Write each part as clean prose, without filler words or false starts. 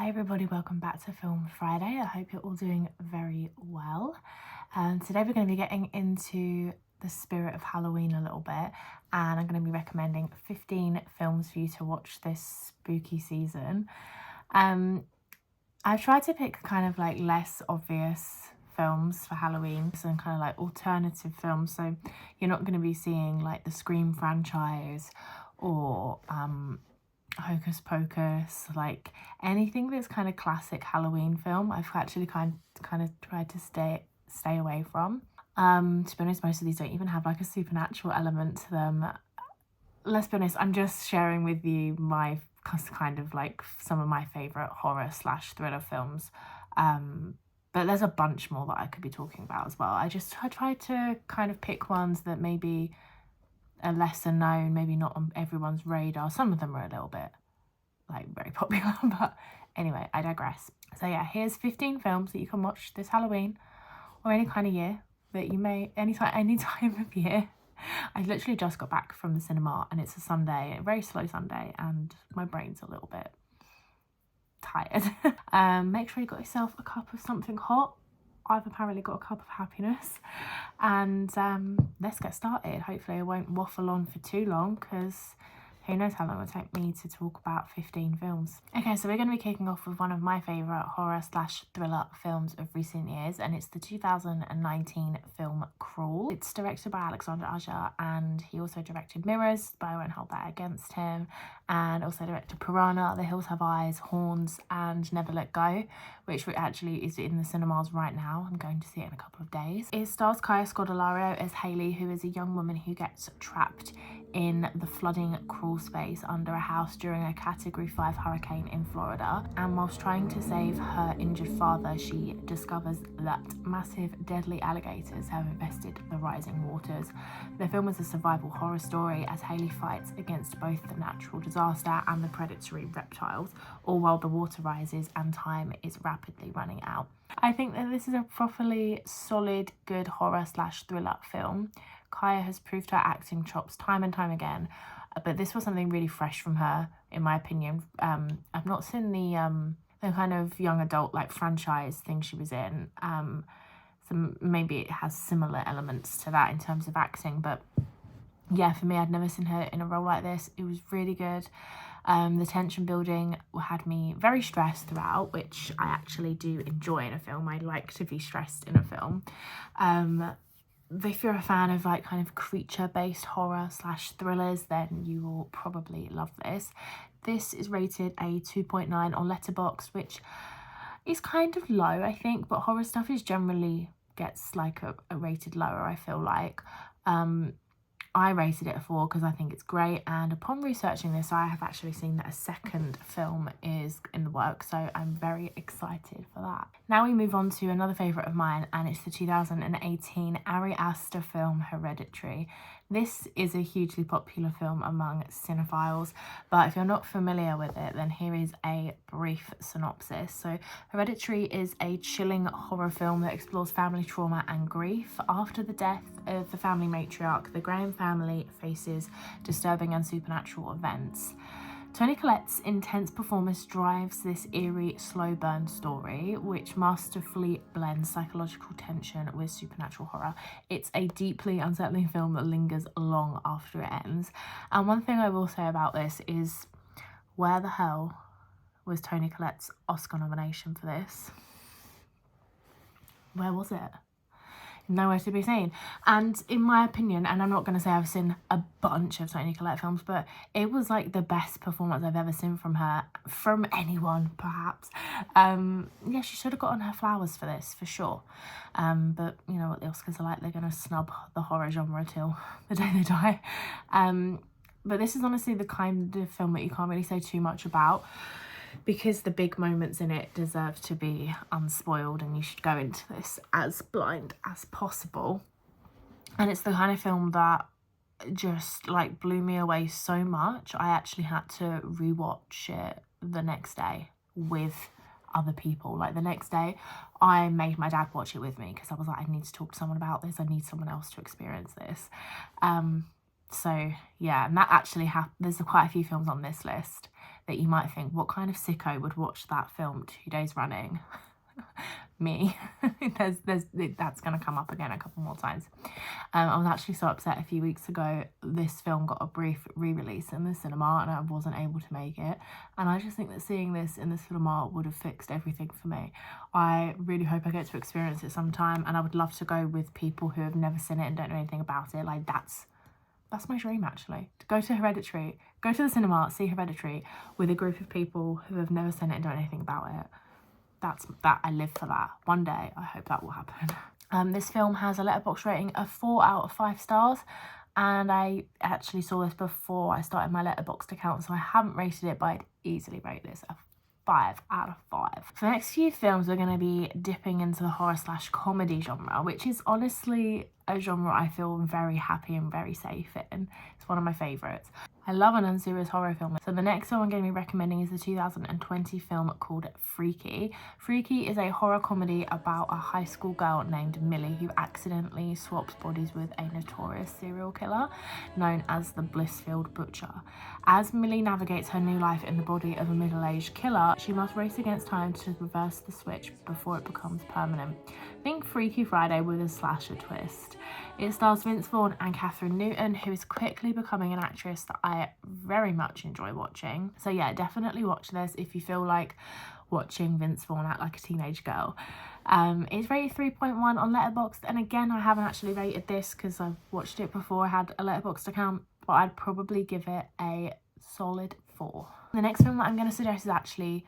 Hi everybody, welcome back to Film Friday. I hope you're all doing very well. Today we're going to be getting into the spirit of Halloween a little bit, and I'm going to be recommending 15 films for you to watch this spooky season. I've tried to pick kind of like less obvious films for Halloween, some kind of like alternative films, so you're not going to be seeing like the Scream franchise or Hocus Pocus, like anything that's kind of classic Halloween film. I've actually kind of tried to stay away from. To be honest, most of these don't even have like a supernatural element to them. Let's be honest, I'm just sharing with you my kind of like some of my favourite horror/thriller films. But there's a bunch more that I could be talking about as well. I tried to kind of pick ones that maybe are lesser known, maybe not on everyone's radar. Some of them are a little bit like very popular, but anyway, I digress. So yeah, here's 15 films that you can watch this Halloween or any kind of year that you may, any time of year. I literally just got back from the cinema and it's a Sunday, a very slow Sunday, and my brain's a little bit tired. Make sure you got yourself a cup of something hot. I've apparently got a cup of happiness, and let's get started. Hopefully I won't waffle on for too long, because who knows how long it'll take me to talk about 15 films. Okay, so we're going to be kicking off with one of my favourite horror/thriller films of recent years, and it's the 2019 film Crawl. It's directed by Alexander Aja, and he also directed Mirrors, but I won't hold that against him, and also directed Piranha, The Hills Have Eyes, Horns, and Never Let Go, which actually is in the cinemas right now. I'm going to see it in a couple of days. It stars Kaya Scodelario as Hayley, who is a young woman who gets trapped in the flooding crawl space under a house during a Category 5 hurricane in Florida. And whilst trying to save her injured father, she discovers that massive deadly alligators have infested the rising waters. The film is a survival horror story as Hayley fights against both the natural disaster and the predatory reptiles, all while the water rises and time is rapidly running out. I think that this is a properly solid, good horror/thriller film. Kaya has proved her acting chops time and time again, but this was something really fresh from her, in my opinion. I've not seen the kind of young adult like franchise thing she was in, so maybe it has similar elements to that in terms of acting, but yeah, for me, I'd never seen her in a role like this. It was really good. The tension building had me very stressed throughout, which I actually do enjoy in a film. I like to be stressed in a film. If you're a fan of like kind of creature-based horror/thrillers, then you will probably love this. This is rated a 2.9 on letterboxd, which is kind of low, I think, but horror stuff is generally gets like a rated lower, I feel like. I rated it a 4 because I think it's great, and upon researching this, I have actually seen that a second film is in the works, so I'm very excited for that. Now we move on to another favourite of mine, and it's the 2018 Ari Aster film Hereditary. This is a hugely popular film among cinephiles, but if you're not familiar with it, then here is a brief synopsis. So Hereditary is a chilling horror film that explores family trauma and grief. After the death of the family matriarch, the Graham family faces disturbing and supernatural events. Toni Collette's intense performance drives this eerie, slow burn story, which masterfully blends psychological tension with supernatural horror. It's a deeply unsettling film that lingers long after it ends. And one thing I will say about this is, where the hell was Toni Collette's Oscar nomination for this? Where was it? Nowhere to be seen. And in my opinion, and I'm not going to say I've seen a bunch of Toni Collette films, but it was like the best performance I've ever seen from her, from anyone perhaps. Yeah, she should have gotten her flowers for this, for sure. But you know what the Oscars are like, they're going to snub the horror genre till the day they die. But this is honestly the kind of film that you can't really say too much about, because the big moments in it deserve to be unspoiled, and you should go into this as blind as possible. And it's the kind of film that just like blew me away so much, I actually had to rewatch it the next day with other people. Like the next day I made my dad watch it with me, because I was like, I need to talk to someone about this, I need someone else to experience this. So yeah, and that actually there's quite a few films on this list that you might think, what kind of sicko would watch that film 2 days running? Me. That's going to come up again a couple more times. I was actually so upset a few weeks ago. This film got a brief re-release in the cinema and I wasn't able to make it. And I just think that seeing this in the cinema would have fixed everything for me. I really hope I get to experience it sometime, and I would love to go with people who have never seen it and don't know anything about it. Like, that's my dream, actually. To go to Hereditary, go to the cinema, see Hereditary with a group of people who have never seen it and don't know anything about it. I live for that. One day, I hope that will happen. This film has a letterboxd rating of 4 out of 5 stars. And I actually saw this before I started my letterboxd account, so I haven't rated it, but I'd easily rate this a 5 out of 5. For the next few films, we're going to be dipping into the horror/comedy genre, which is honestly a genre I feel very happy and very safe in. It's one of my favourites. I love an unserious horror film. So the next film I'm going to be recommending is the 2020 film called Freaky. Freaky is a horror comedy about a high school girl named Millie who accidentally swaps bodies with a notorious serial killer known as the Blissfield Butcher. As Millie navigates her new life in the body of a middle-aged killer, she must race against time to reverse the switch before it becomes permanent. Think Freaky Friday with a slasher twist. It stars Vince Vaughn and Catherine Newton, who is quickly becoming an actress that I very much enjoy watching. So yeah, definitely watch this if you feel like watching Vince Vaughn act like a teenage girl. It's rated 3.1 on letterboxd, and again, I haven't actually rated this because I've watched it before I had a letterboxd account, but I'd probably give it a solid 4. The next film that I'm going to suggest is actually,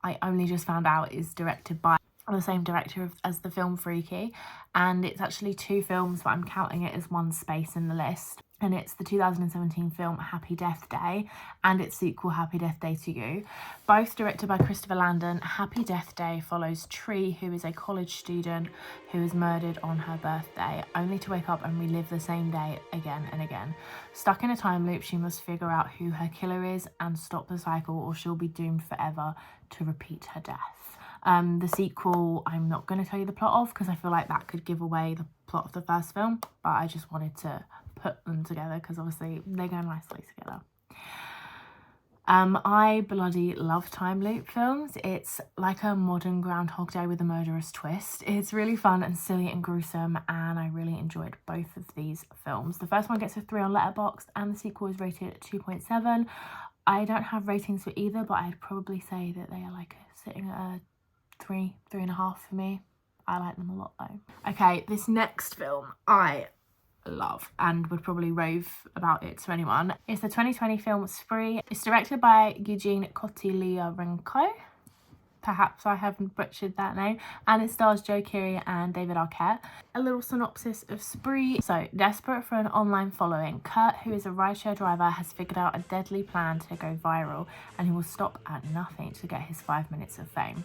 I only just found out, is directed by the same director as the film Freaky, and it's actually 2 films, but I'm counting it as one space in the list. And it's the 2017 film Happy Death Day and its sequel Happy Death Day to You. Both directed by Christopher Landon. Happy Death Day follows Tree, who is a college student who is murdered on her birthday, only to wake up and relive the same day again and again. Stuck in a time loop, she must figure out who her killer is and stop the cycle, or she'll be doomed forever to repeat her death. The sequel, I'm not going to tell you the plot of because I feel like that could give away the plot of the first film, but I just wanted to put them together because obviously they go nicely together. I bloody love time loop films. It's like a modern Groundhog Day with a murderous twist. It's really fun and silly and gruesome, and I really enjoyed both of these films. The first one gets a 3 on letterboxd and the sequel is rated at 2.7. I don't have ratings for either, but I'd probably say that they are like sitting at a 3.5 for me. I like them a lot though. Okay, this next film I love and would probably rave about it to anyone. It's the 2020 film Spree. It's directed by Eugene Kotyliarenko. Perhaps I haven't butchered that name. And it stars Joe Keery and David Arquette. A little synopsis of Spree. So, desperate for an online following, Kurt, who is a rideshare driver, has figured out a deadly plan to go viral, and he will stop at nothing to get his 5 minutes of fame.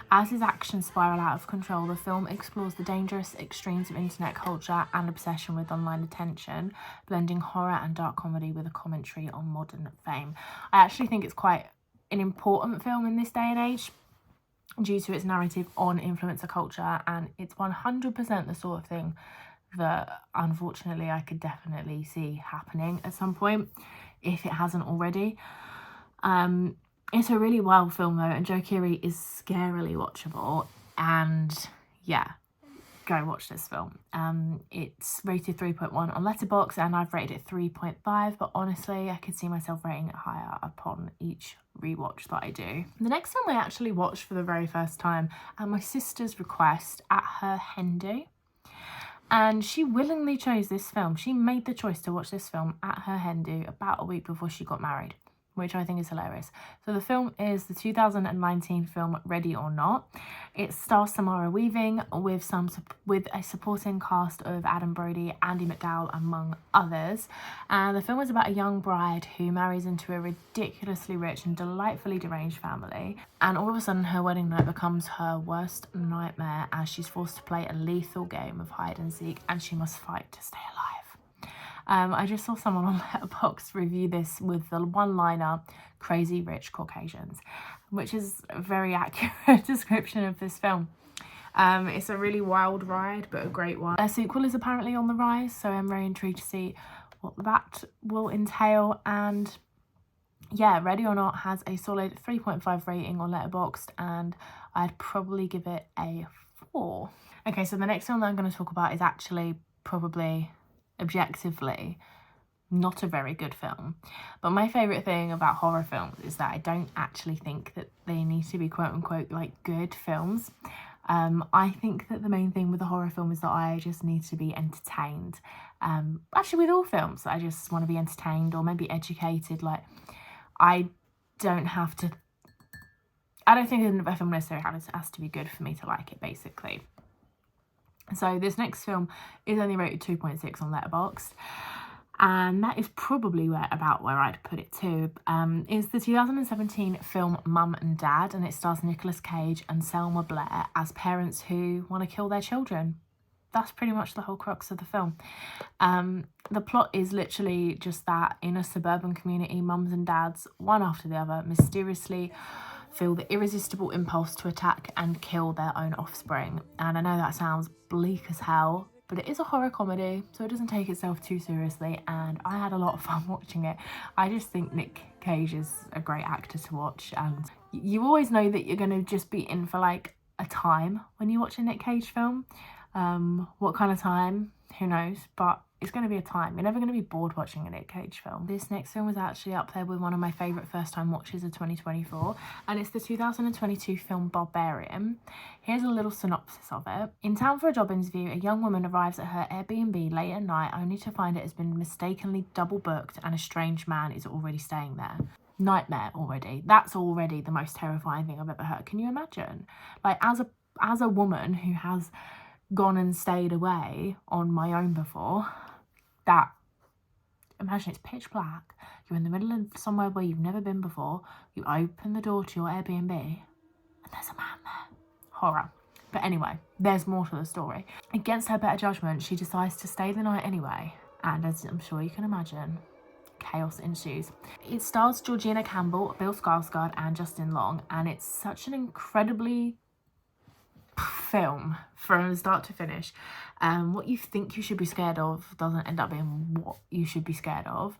As his actions spiral out of control, the film explores the dangerous extremes of internet culture and obsession with online attention, blending horror and dark comedy with a commentary on modern fame. I actually think it's quite an important film in this day and age, due to its narrative on influencer culture, and it's 100% the sort of thing that unfortunately I could definitely see happening at some point if it hasn't already. It's a really wild film though, and Joe Keery is scarily watchable, and yeah, go watch this film. It's rated 3.1 on letterboxd and I've rated it 3.5, but honestly I could see myself rating it higher upon each rewatch that I do. The next film I actually watched for the very first time at my sister's request at her hen do, and she willingly chose this film. She made the choice to watch this film at her hen do about a week before she got married, which I think is hilarious. So the film is the 2019 film Ready or Not. It stars Samara Weaving with a supporting cast of Adam Brody, Andy McDowell, among others. And the film is about a young bride who marries into a ridiculously rich and delightfully deranged family. And all of a sudden her wedding night becomes her worst nightmare as she's forced to play a lethal game of hide and seek, and she must fight to stay alive. I just saw someone on Letterboxd review this with the one-liner, crazy rich Caucasians, which is a very accurate description of this film. It's a really wild ride, but a great one. A sequel is apparently on the rise, so I'm very intrigued to see what that will entail, and yeah, Ready or Not has a solid 3.5 rating on letterboxd, and I'd probably give it a 4. Okay, so the next film that I'm going to talk about is actually probably objectively not a very good film. But my favourite thing about horror films is that I don't actually think that they need to be quote unquote like good films. I think that the main thing with a horror film is that I just need to be entertained. Actually, with all films, I just want to be entertained or maybe educated. Like, I don't have to, I don't think a film necessarily has to be good for me to like it, basically. So this next film is only rated 2.6 on letterboxd, and that is probably about where I'd put it too. It's the 2017 film Mum and Dad, and it stars Nicolas Cage and Selma Blair as parents who want to kill their children. That's pretty much the whole crux of the film. The plot is literally just that in a suburban community, mums and dads, one after the other, mysteriously feel the irresistible impulse to attack and kill their own offspring. And I know that sounds bleak as hell, but it is a horror comedy, so it doesn't take itself too seriously, and I had a lot of fun watching it. I just think Nick Cage is a great actor to watch, and you always know that you're going to just be in for like a time when you watch a Nick Cage film. What kind of time? Who knows? But it's going to be a time. You're never going to be bored watching a Nick Cage film. This next film was actually up there with one of my favourite first time watches of 2024, and it's the 2022 film Barbarian. Here's a little synopsis of it. In town for a job interview, a young woman arrives at her Airbnb late at night only to find it has been mistakenly double booked and a strange man is already staying there. Nightmare already. That's already the most terrifying thing I've ever heard. Can you imagine? Like, as a woman who has gone and stayed away on my own before, that, imagine it's pitch black, you're in the middle of somewhere where you've never been before, you open the door to your Airbnb and there's a man there. Horror. But anyway, there's more to the story. Against her better judgment, she decides to stay the night anyway, and as I'm sure you can imagine, chaos ensues. It stars Georgina Campbell, Bill Skarsgård and Justin Long, and it's such an incredibly film from start to finish. What you think you should be scared of doesn't end up being what you should be scared of,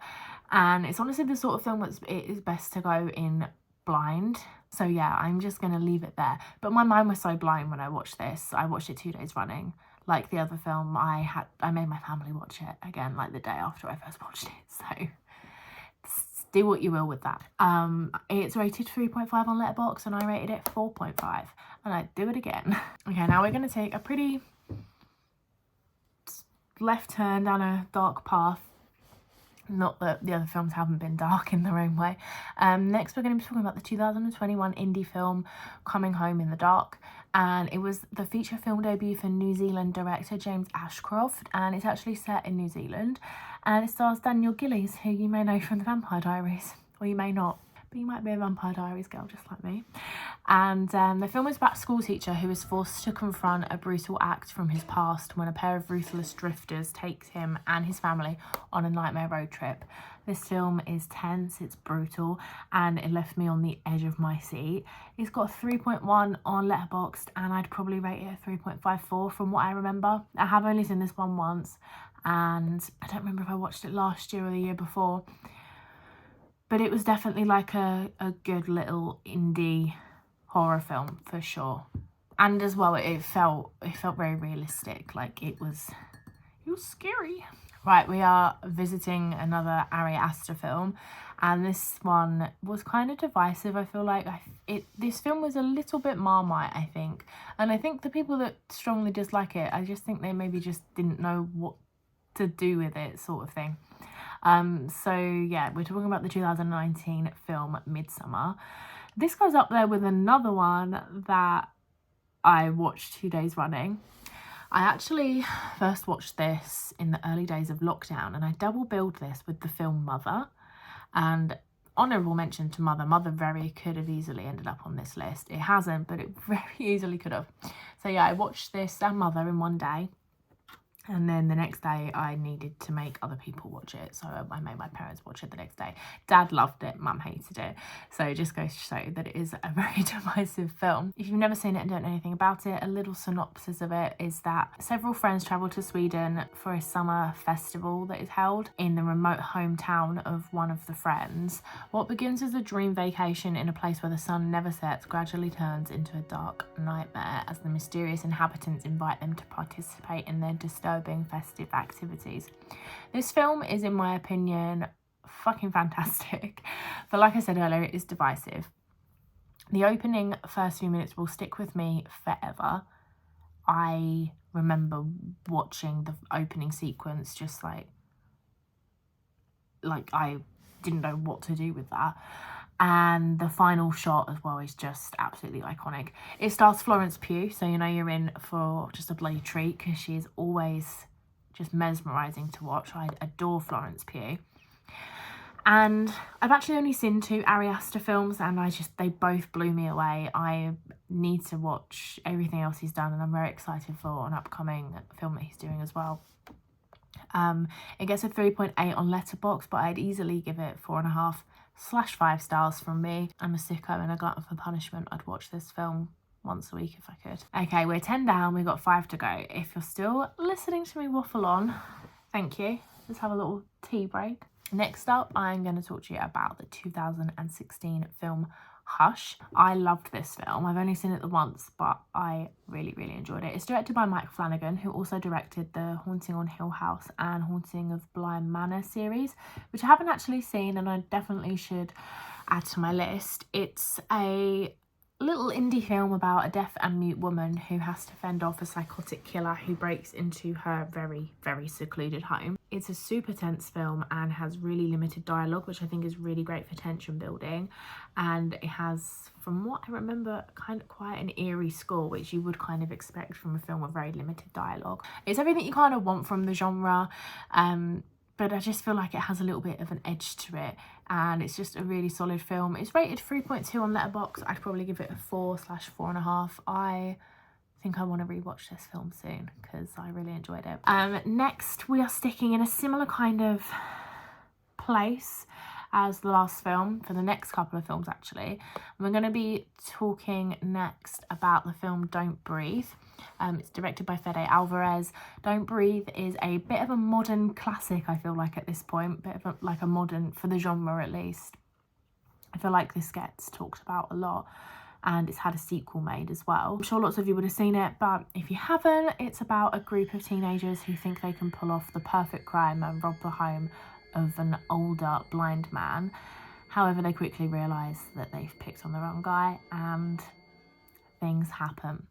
and it's honestly the sort of film that it is best to go in blind. So yeah, I'm just gonna leave it there. But my mind was so blown when I watched this. I watched it 2 days running. Like the other film, I made my family watch it again like the day after I first watched it. So do what you will with that. It's rated 3.5 on letterboxd and I rated it 4.5, and I'd do it again. Okay, now we're going to take a pretty left turn down a dark path. Not that the other films haven't been dark in their own way. Next we're going to be talking about the 2021 indie film Coming Home in the Dark, and it was the feature film debut for New Zealand director James Ashcroft, and it's actually set in New Zealand, and it stars Daniel Gillies, who you may know from The Vampire Diaries, or you may not, but you might be a Vampire Diaries girl just like me. And the film is about a school teacher who is forced to confront a brutal act from his past when a pair of ruthless drifters takes him and his family on a nightmare road trip. This film is tense, it's brutal, and it left me on the edge of my seat. It's got a 3.1 on letterboxd, and I'd probably rate it a 3.54 from what I remember. I have only seen this one once, and I don't remember if I watched it last year or the year before, but it was definitely like a good little indie horror film for sure. And as well, it felt very realistic. Like it was scary. Right, we are visiting another Ari Aster film, and this one was kind of divisive. I feel like this film was a little bit Marmite, I think, and I think the people that strongly dislike it, I just think they maybe just didn't know what to do with it, sort of thing. So yeah, we're talking about the 2019 film Midsummer. This goes up there with another one that I watched 2 days running. I actually first watched this in the early days of lockdown, and I double billed this with the film Mother, and honourable mention to Mother. Mother very could have easily ended up on this list. It hasn't, but it very easily could have. So yeah, I watched this and Mother in one day. And then the next day I needed to make other people watch it. So I made my parents watch it the next day. Dad loved it, Mum hated it. So it just goes to show that it is a very divisive film. If you've never seen it and don't know anything about it, a little synopsis of it is that several friends travel to Sweden for a summer festival that is held in the remote hometown of one of the friends. What begins as a dream vacation in a place where the sun never sets gradually turns into a dark nightmare as the mysterious inhabitants invite them to participate in their disturbing festive activities. This film is, in my opinion, fucking fantastic, but like I said earlier, it is divisive. The opening first few minutes will stick with me forever. I remember watching the opening sequence just like I didn't know what to do with that. And the final shot as well is just absolutely iconic. It stars Florence Pugh, so you know you're in for just a bloody treat because she is always just mesmerising to watch. I adore Florence Pugh. And I've actually only seen 2 Ari Aster films and they both blew me away. I need to watch everything else he's done and I'm very excited for an upcoming film that he's doing as well. It gets a 3.8 on letterboxd, but I'd easily give it 4.5/5 stars from me. I'm a sicko and a glutton for punishment. I'd watch this film once a week if I could. Okay, we're 10 down, we've got 5 to go. If you're still listening to me waffle on, thank you. Let's have a little tea break. Next up, I'm going to talk to you about the 2016 film Hush. I loved this film. I've only seen it the once, but I really, really enjoyed it. It's directed by Mike Flanagan, who also directed the Haunting on Hill House and Haunting of Bly Manor series, which I haven't actually seen and I definitely should add to my list. It's a little indie film about a deaf and mute woman who has to fend off a psychotic killer who breaks into her very, very secluded home. It's a super tense film and has really limited dialogue, which I think is really great for tension building. And it has, from what I remember, kind of quite an eerie score, which you would kind of expect from a film with very limited dialogue. It's everything you kind of want from the genre, but I just feel like it has a little bit of an edge to it and it's just a really solid film. It's rated 3.2 on letterboxd. I'd probably give it a 4/4.5. I think I want to rewatch this film soon because I really enjoyed it. Next, we are sticking in a similar kind of place as the last film for the next couple of films actually. We're going to be talking next about the film Don't Breathe. It's directed by Fede Alvarez. Don't Breathe is a bit of a modern classic, I feel like at this point, bit of a modern, for the genre at least. I feel like this gets talked about a lot and it's had a sequel made as well. I'm sure lots of you would have seen it, but if you haven't, it's about a group of teenagers who think they can pull off the perfect crime and rob the home of an older blind man. However, they quickly realise that they've picked on the wrong guy and things happen.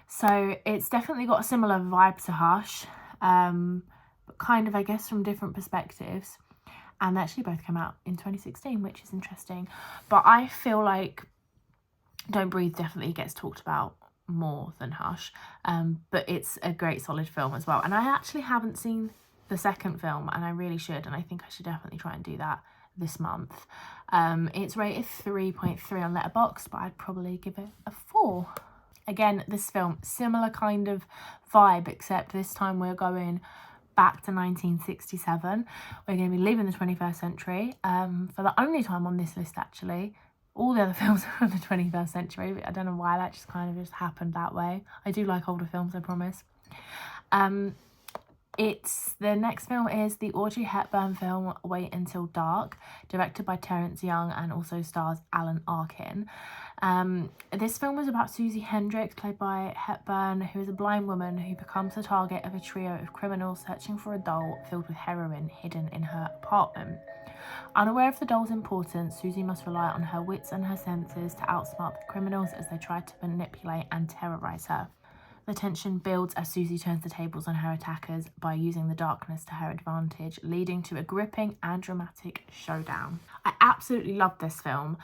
So it's definitely got a similar vibe to Hush, but kind of, I guess, from different perspectives. And they actually both came out in 2016, which is interesting. But I feel like Don't Breathe definitely gets talked about more than Hush, but it's a great solid film as well. And I actually haven't seen the second film and I really should, and I think I should definitely try and do that this month. It's rated 3.3 on letterboxd, but I'd probably give it a 4. Again, this film, similar kind of vibe, except this time we're going back to 1967. We're going to be leaving the 21st century for the only time on this list actually. All the other films are from the 21st century, but I don't know why that just kind of just happened that way. I do like older films, I promise. The next film is the Audrey Hepburn film Wait Until Dark, directed by Terence Young and also stars Alan Arkin. This film was about Susie Hendricks, played by Hepburn, who is a blind woman who becomes the target of a trio of criminals searching for a doll filled with heroin hidden in her apartment. Unaware of the doll's importance, Susie must rely on her wits and her senses to outsmart the criminals as they try to manipulate and terrorise her. The tension builds as Susie turns the tables on her attackers by using the darkness to her advantage, leading to a gripping and dramatic showdown. I absolutely love this film.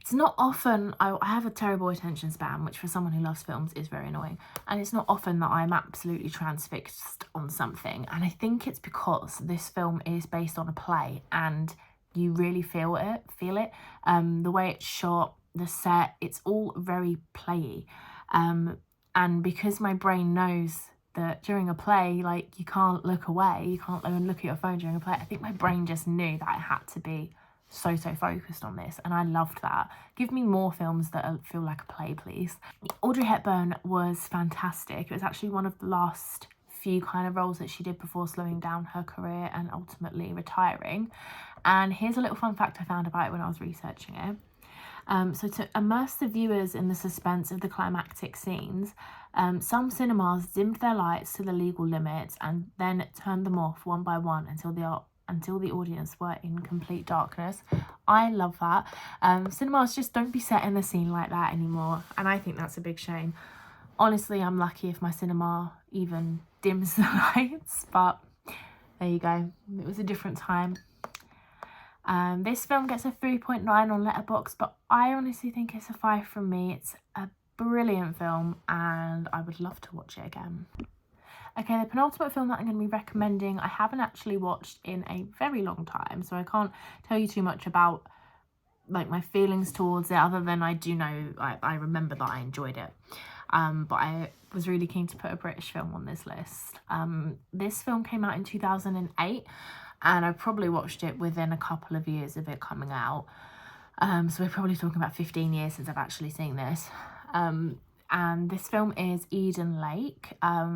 It's not often, I have a terrible attention span, which for someone who loves films is very annoying. And it's not often that I'm absolutely transfixed on something. And I think it's because this film is based on a play and you really feel it. The way it's shot, the set, it's all very playy. And because my brain knows that during a play, like, you can't look away, you can't even look at your phone during a play. I think my brain just knew that I had to be so focused on this, and I loved that. Give me more films that feel like a play, please. Audrey Hepburn was fantastic. It was actually one of the last few kind of roles that she did before slowing down her career and ultimately retiring. And here's a little fun fact I found about it when I was researching it. So to immerse the viewers in the suspense of the climactic scenes, some cinemas dimmed their lights to the legal limits and then turned them off one by one until the audience were in complete darkness. I love that. Cinemas just don't be setting the scene like that anymore, and I think that's a big shame. Honestly, I'm lucky if my cinema even dims the lights, but there you go. It was a different time. This film gets a 3.9 on letterboxd, but I honestly think it's a 5 from me. It's a brilliant film and I would love to watch it again. Okay, the penultimate film that I'm going to be recommending, I haven't actually watched in a very long time, so I can't tell you too much about like my feelings towards it, other than I do know I remember that I enjoyed it. But I was really keen to put a British film on this list. This film came out in 2008, and I probably watched it within a couple of years of it coming out. So we're probably talking about 15 years since I've actually seen this. And this film is Eden Lake.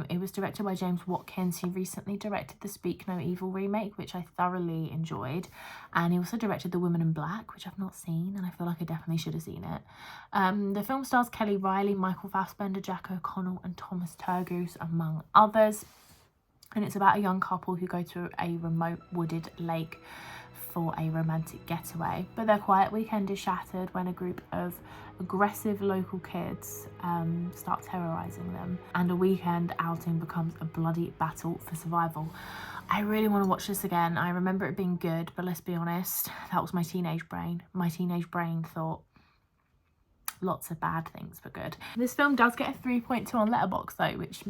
It was directed by James Watkins, who recently directed the Speak No Evil remake, which I thoroughly enjoyed. And he also directed The Woman in Black, which I've not seen, and I feel like I definitely should have seen it. The film stars Kelly Riley, Michael Fassbender, Jack O'Connell and Thomas Turgoose, among others. And it's about a young couple who go to a remote wooded lake for a romantic getaway, but their quiet weekend is shattered when a group of aggressive local kids start terrorizing them, and a weekend outing becomes a bloody battle for survival. I really want to watch this again. I remember it being good, but let's be honest, that was my teenage brain. My teenage brain thought lots of bad things but good. This film does get a 3.2 on letterboxd though, which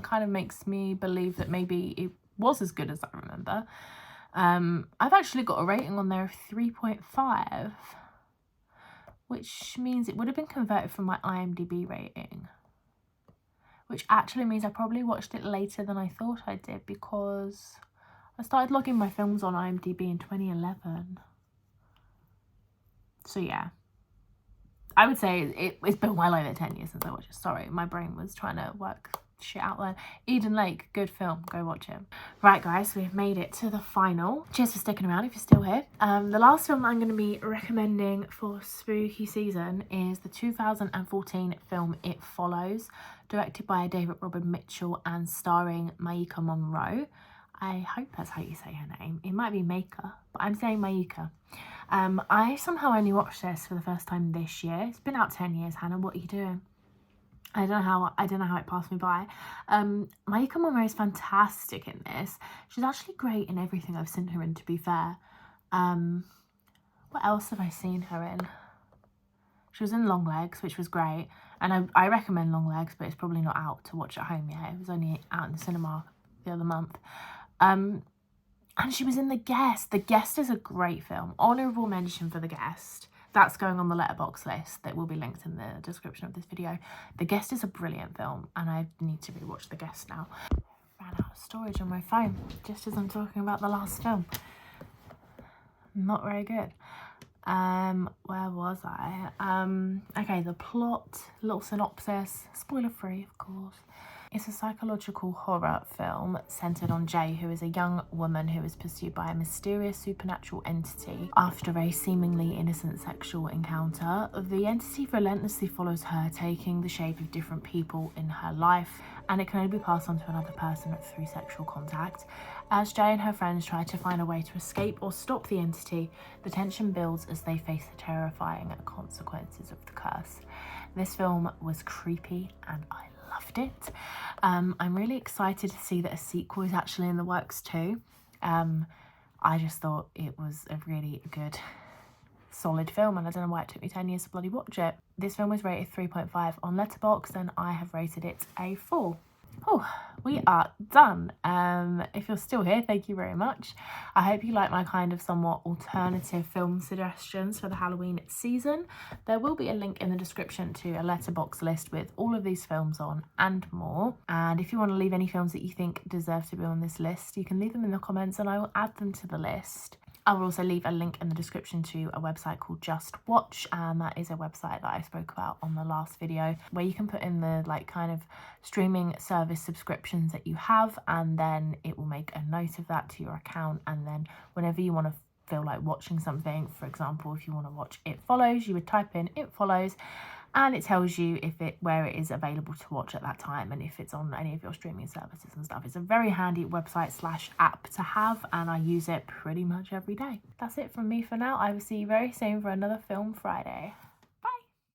kind of makes me believe that maybe it was as good as I remember. I've actually got a rating on there of 3.5, which means it would have been converted from my IMDb rating, which actually means I probably watched it later than I thought I did, because I started logging my films on IMDb in 2011. So yeah, I would say it's been well over 10 years since I watched it. Sorry, my brain was trying to work shit out there. Eden Lake, good film, go watch it. Right guys, we've made it to the final. Cheers for sticking around if you're still here. The last film I'm going to be recommending for spooky season is the 2014 film It Follows, directed by David Robin Mitchell and starring Maika Monroe. I hope that's how you say her name. It might be Maika, but I'm saying Maika. I somehow only watched this for the first time this year. It's been out 10 years, Hannah, what are you doing? I don't know how it passed me by. Maika Monroe is fantastic in this. She's actually great in everything I've seen her in, to be fair. What else have I seen her in? She was in Long Legs, which was great. And I recommend Long Legs, but it's probably not out to watch at home yet. It was only out in the cinema the other month. And she was in The Guest. The Guest is a great film. Honourable mention for The Guest. That's going on the letterboxd list that will be linked in the description of this video. The Guest is a brilliant film, and I need to rewatch The Guest now. I ran out of storage on my phone just as I'm talking about the last film. Not very good. Where was I? Okay, the plot, little synopsis, spoiler free of course. It's a psychological horror film centred on Jay, who is a young woman who is pursued by a mysterious supernatural entity after a seemingly innocent sexual encounter. The entity relentlessly follows her, taking the shape of different people in her life, and it can only be passed on to another person through sexual contact. As Jay and her friends try to find a way to escape or stop the entity, the tension builds as they face the terrifying consequences of the curse. This film was creepy and I loved it. I'm really excited to see that a sequel is actually in the works too. I just thought it was a really good, solid film, and I don't know why it took me 10 years to bloody watch it. This film was rated 3.5 on letterboxd and I have rated it a 4. Oh, we are done. If you're still here, thank you very much. I hope you like my kind of somewhat alternative film suggestions for the Halloween season. There will be a link in the description to a letterbox list with all of these films on and more. And if you want to leave any films that you think deserve to be on this list, you can leave them in the comments and I will add them to the list. I will also leave a link in the description to a website called Just Watch, and that is a website that I spoke about on the last video, where you can put in the like kind of streaming service subscriptions that you have, and then it will make a note of that to your account, and then whenever you want to feel like watching something, for example, if you want to watch It Follows, you would type in It Follows, and it tells you where it is available to watch at that time and if it's on any of your streaming services and stuff. It's a very handy website / app to have, and I use it pretty much every day. That's it from me for now. I will see you very soon for another Film Friday.